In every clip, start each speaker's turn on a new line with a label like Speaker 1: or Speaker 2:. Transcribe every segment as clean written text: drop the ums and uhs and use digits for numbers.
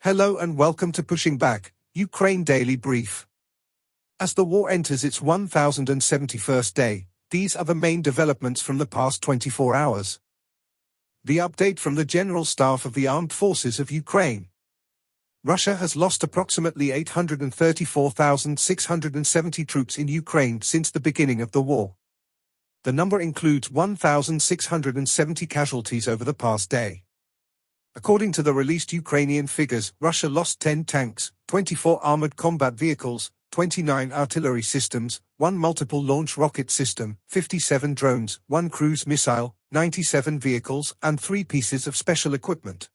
Speaker 1: Hello and welcome to Pushing Back, Ukraine Daily Brief. As the war enters its 1071st day, these are the main developments from the past 24 hours. The update from the General Staff of the Armed Forces of Ukraine. Russia has lost approximately 834,670 troops in Ukraine since the beginning of the war. The number includes 1,670 casualties over the past day. According to the released Ukrainian figures, Russia lost 10 tanks, 24 armored combat vehicles, 29 artillery systems, 1 multiple launch rocket system, 57 drones, 1 cruise missile, 97 vehicles, and 3 pieces of special equipment.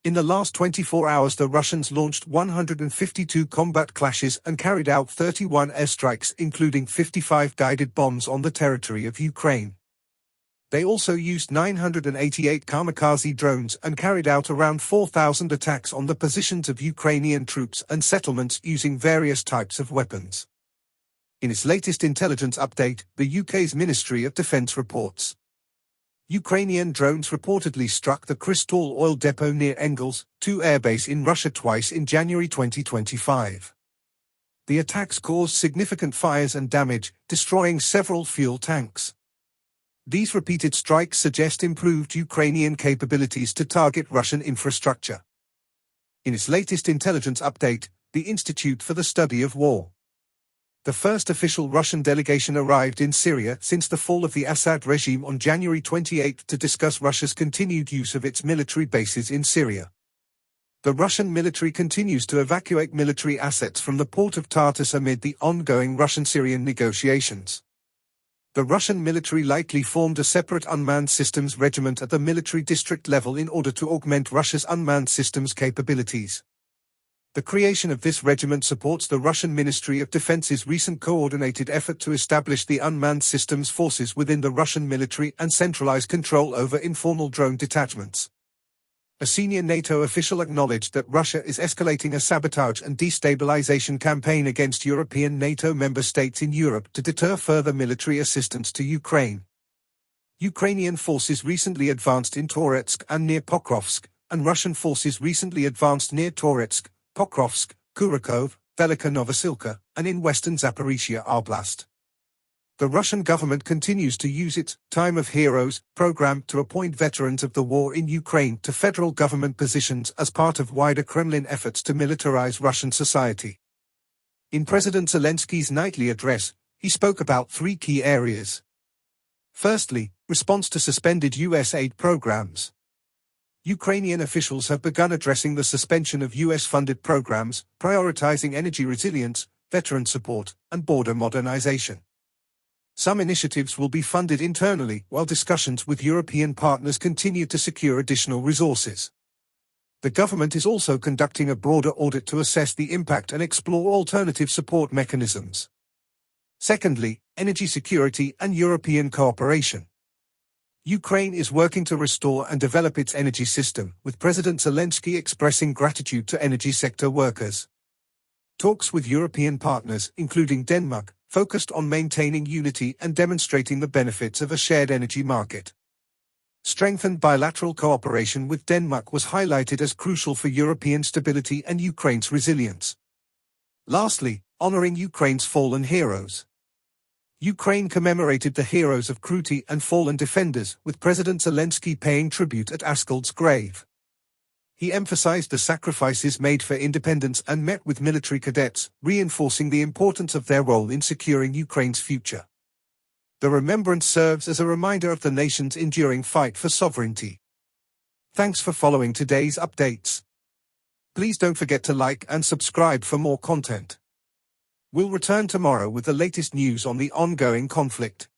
Speaker 1: In the last 24 hours, the Russians launched 152 combat clashes and carried out 31 airstrikes, including 55 guided bombs on the territory of Ukraine. They also used 988 kamikaze drones and carried out around 4,000 attacks on the positions of Ukrainian troops and settlements using various types of weapons. In its latest intelligence update, the UK's Ministry of Defence reports Ukrainian drones reportedly struck the Crystal oil depot near Engels, 2 airbase in Russia twice in January 2025. The attacks caused significant fires and damage, destroying several fuel tanks. These repeated strikes suggest improved Ukrainian capabilities to target Russian infrastructure. In its latest intelligence update, the Institute for the Study of War. The first official Russian delegation arrived in Syria since the fall of the Assad regime on January 28 to discuss Russia's continued use of its military bases in Syria. The Russian military continues to evacuate military assets from the port of Tartus amid the ongoing Russian-Syrian negotiations. The Russian military likely formed a separate unmanned systems regiment at the military district level in order to augment Russia's unmanned systems capabilities. The creation of this regiment supports the Russian Ministry of Defense's recent coordinated effort to establish the unmanned systems forces within the Russian military and centralize control over informal drone detachments. A senior NATO official acknowledged that Russia is escalating a sabotage and destabilization campaign against European NATO member states in Europe to deter further military assistance to Ukraine. Ukrainian forces recently advanced in Toretsk and near Pokrovsk, and Russian forces recently advanced near Toretsk, Pokrovsk, Kurakov, Velika Novosilka, and in western Zaporizhia Oblast. The Russian government continues to use its Time of Heroes program to appoint veterans of the war in Ukraine to federal government positions as part of wider Kremlin efforts to militarize Russian society. In President Zelensky's nightly address, he spoke about 3 key areas. Firstly, response to suspended U.S. aid programs. Ukrainian officials have begun addressing the suspension of U.S.-funded programs, prioritizing energy resilience, veteran support, and border modernization. Some initiatives will be funded internally, while discussions with European partners continue to secure additional resources. The government is also conducting a broader audit to assess the impact and explore alternative support mechanisms. Secondly, energy security and European cooperation. Ukraine is working to restore and develop its energy system, with President Zelensky expressing gratitude to energy sector workers. Talks with European partners, including Denmark, focused on maintaining unity and demonstrating the benefits of a shared energy market. Strengthened bilateral cooperation with Denmark was highlighted as crucial for European stability and Ukraine's resilience. Lastly, honoring Ukraine's fallen heroes. Ukraine commemorated the heroes of Krutty and fallen defenders, with President Zelensky paying tribute at Askold's grave. He emphasized the sacrifices made for independence and met with military cadets, reinforcing the importance of their role in securing Ukraine's future. The remembrance serves as a reminder of the nation's enduring fight for sovereignty. Thanks for following today's updates. Please don't forget to like and subscribe for more content. We'll return tomorrow with the latest news on the ongoing conflict.